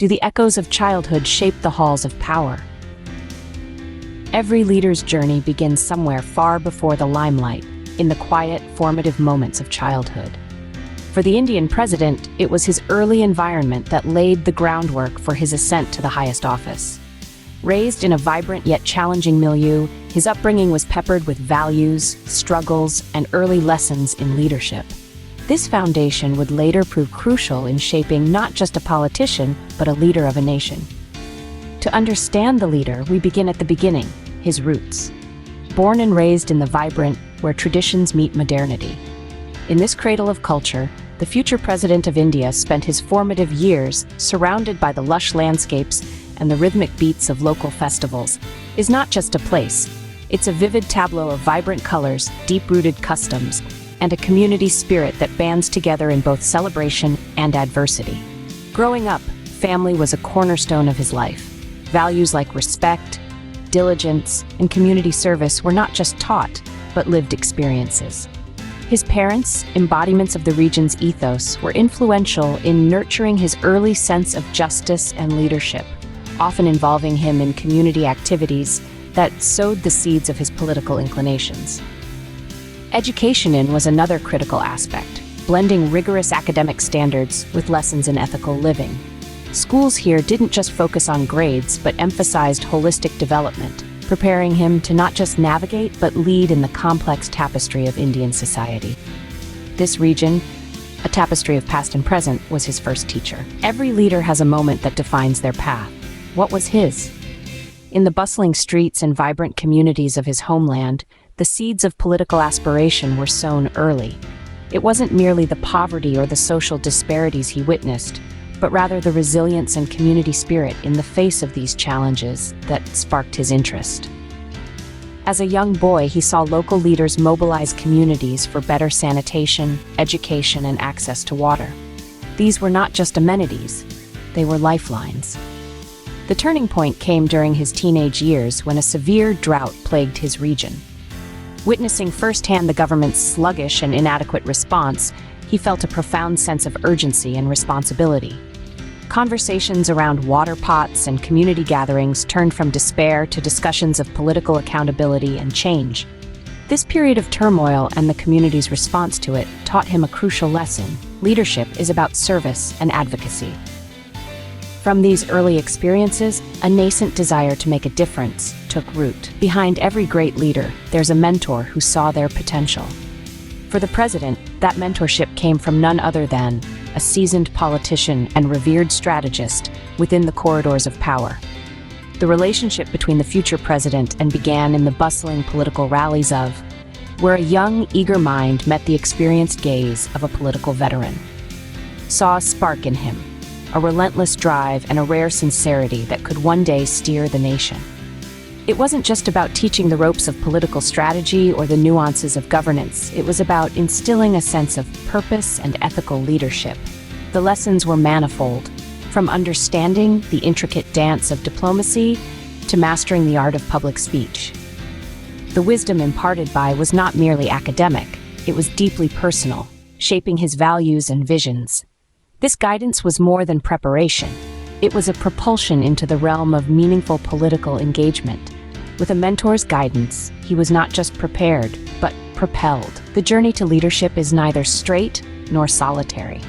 do the echoes of childhood shape the halls of power? Every leader's journey begins somewhere far before the limelight, in the quiet, formative moments of childhood. For the Indian president, it was his early environment that laid the groundwork for his ascent to the highest office. Raised in a vibrant yet challenging milieu, his upbringing was peppered with values, struggles, and early lessons in leadership. This foundation would later prove crucial in shaping not just a politician, but a leader of a nation. To understand the leader, we begin at the beginning, his roots. Born and raised in the vibrant, where traditions meet modernity. In this cradle of culture, the future president of India spent his formative years surrounded by the lush landscapes and the rhythmic beats of local festivals. Is not just a place, it's a vivid tableau of vibrant colors, deep-rooted customs, and a community spirit that bands together in both celebration and adversity. Growing up, family was a cornerstone of his life. Values like respect, diligence, and community service were not just taught, but lived experiences. His parents, embodiments of the region's ethos, were influential in nurturing his early sense of justice and leadership, often involving him in community activities that sowed the seeds of his political inclinations. Education was another critical aspect, blending rigorous academic standards with lessons in ethical living. Schools here didn't just focus on grades, but emphasized holistic development, preparing him to not just navigate, but lead in the complex tapestry of Indian society. This region, a tapestry of past and present, was his first teacher. Every leader has a moment that defines their path. What was his? In the bustling streets and vibrant communities of his homeland, the seeds of political aspiration were sown early. It wasn't merely the poverty or the social disparities he witnessed, but rather the resilience and community spirit in the face of these challenges that sparked his interest. As a young boy, he saw local leaders mobilize communities for better sanitation, education, and access to water. These were not just amenities, they were lifelines. The turning point came during his teenage years when a severe drought plagued his region. Witnessing firsthand the government's sluggish and inadequate response, he felt a profound sense of urgency and responsibility. Conversations around water pots and community gatherings turned from despair to discussions of political accountability and change. This period of turmoil and the community's response to it taught him a crucial lesson. Leadership is about service and advocacy. From these early experiences, a nascent desire to make a difference took root. Behind every great leader, there's a mentor who saw their potential. For the president, that mentorship came from none other than a seasoned politician and revered strategist within the corridors of power. The relationship between the future president and began in the bustling political rallies of, where a young, eager mind met the experienced gaze of a political veteran. Saw a spark in him, a relentless drive and a rare sincerity that could one day steer the nation. It wasn't just about teaching the ropes of political strategy or the nuances of governance. It was about instilling a sense of purpose and ethical leadership. The lessons were manifold, from understanding the intricate dance of diplomacy to mastering the art of public speech. The wisdom imparted by was not merely academic, it was deeply personal, shaping his values and visions. This guidance was more than preparation. It was a propulsion into the realm of meaningful political engagement. With a mentor's guidance, he was not just prepared, but propelled. The journey to leadership is neither straight nor solitary.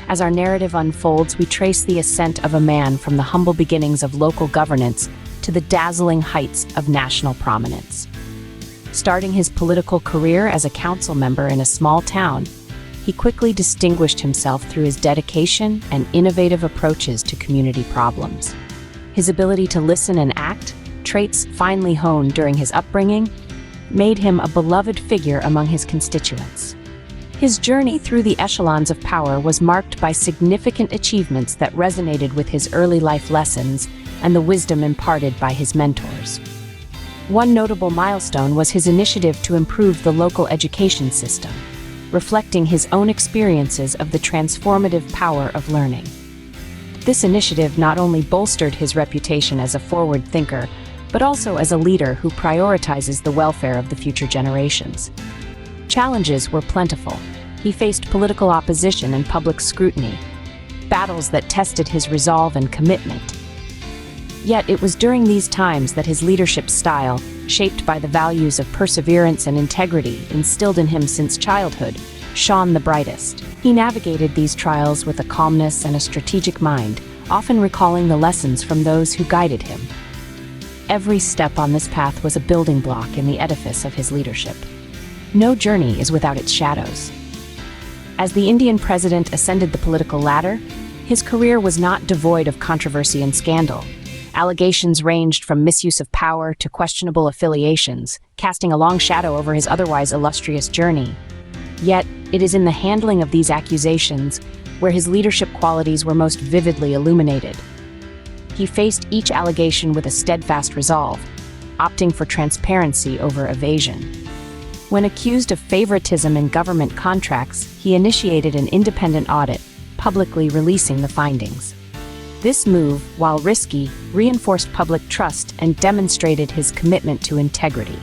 As our narrative unfolds, we trace the ascent of a man from the humble beginnings of local governance to the dazzling heights of national prominence. Starting his political career as a council member in a small town, he quickly distinguished himself through his dedication and innovative approaches to community problems. His ability to listen and act, traits finely honed during his upbringing, made him a beloved figure among his constituents. His journey through the echelons of power was marked by significant achievements that resonated with his early life lessons and the wisdom imparted by his mentors. One notable milestone was his initiative to improve the local education system, reflecting his own experiences of the transformative power of learning. This initiative not only bolstered his reputation as a forward thinker, but also as a leader who prioritizes the welfare of the future generations. Challenges were plentiful. He faced political opposition and public scrutiny. battles that tested his resolve and commitment. Yet it was during these times that his leadership style, shaped by the values of perseverance and integrity instilled in him since childhood, shone the brightest. He navigated these trials with a calmness and a strategic mind, often recalling the lessons from those who guided him. Every step on this path was a building block in the edifice of his leadership. No journey is without its shadows. As the Indian president ascended the political ladder, his career was not devoid of controversy and scandal. Allegations ranged from misuse of power to questionable affiliations, casting a long shadow over his otherwise illustrious journey. Yet, it is in the handling of these accusations where his leadership qualities were most vividly illuminated. He faced each allegation with a steadfast resolve, opting for transparency over evasion. When accused of favoritism in government contracts, he initiated an independent audit, publicly releasing the findings. This move, while risky, reinforced public trust and demonstrated his commitment to integrity.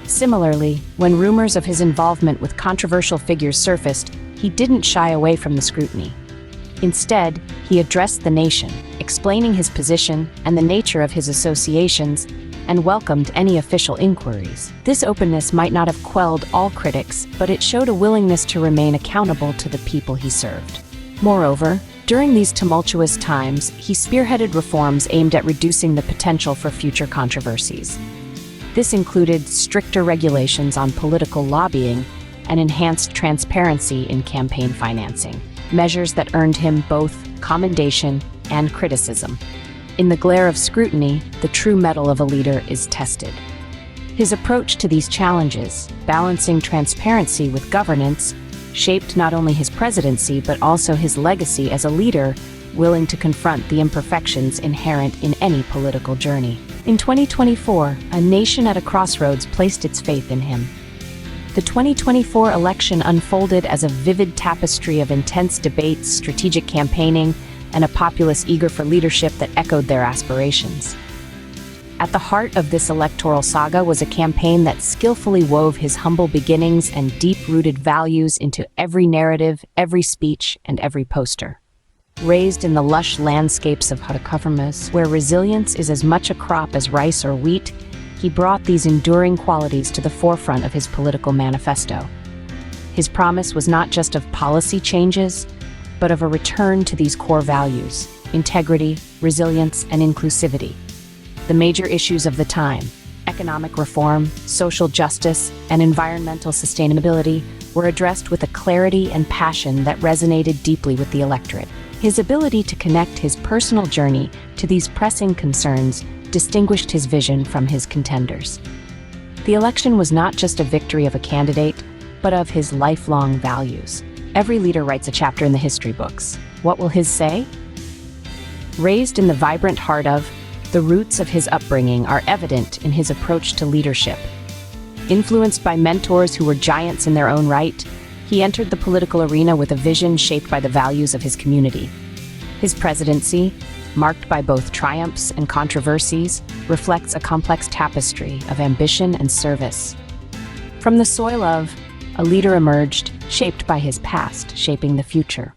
Similarly, when rumors of his involvement with controversial figures surfaced, he didn't shy away from the scrutiny. Instead, he addressed the nation, explaining his position and the nature of his associations, and welcomed any official inquiries. This openness might not have quelled all critics, but it showed a willingness to remain accountable to the people he served. Moreover, during these tumultuous times, he spearheaded reforms aimed at reducing the potential for future controversies. This included stricter regulations on political lobbying and enhanced transparency in campaign financing, measures that earned him both commendation and criticism. In the glare of scrutiny, the true mettle of a leader is tested. His approach to these challenges, balancing transparency with governance, shaped not only his presidency but also his legacy as a leader willing to confront the imperfections inherent in any political journey. In 2024, a nation at a crossroads placed its faith in him. The 2024 election unfolded as a vivid tapestry of intense debates, strategic campaigning, and a populace eager for leadership that echoed their aspirations. At the heart of this electoral saga was a campaign that skillfully wove his humble beginnings and deep-rooted values into every narrative, every speech, and every poster. Raised in the lush landscapes of Harakavarmas, where resilience is as much a crop as rice or wheat, he brought these enduring qualities to the forefront of his political manifesto. His promise was not just of policy changes, but of a return to these core values: integrity, resilience, and inclusivity. The major issues of the time, economic reform, social justice, and environmental sustainability, were addressed with a clarity and passion that resonated deeply with the electorate. His ability to connect his personal journey to these pressing concerns distinguished his vision from his contenders. The election was not just a victory of a candidate, but of his lifelong values. Every leader writes a chapter in the history books. What will his say? Raised in the vibrant heart of, the roots of his upbringing are evident in his approach to leadership. Influenced by mentors who were giants in their own right, he entered the political arena with a vision shaped by the values of his community. His presidency, marked by both triumphs and controversies, reflects a complex tapestry of ambition and service. From the soil of, a leader emerged, shaped by his past, shaping the future.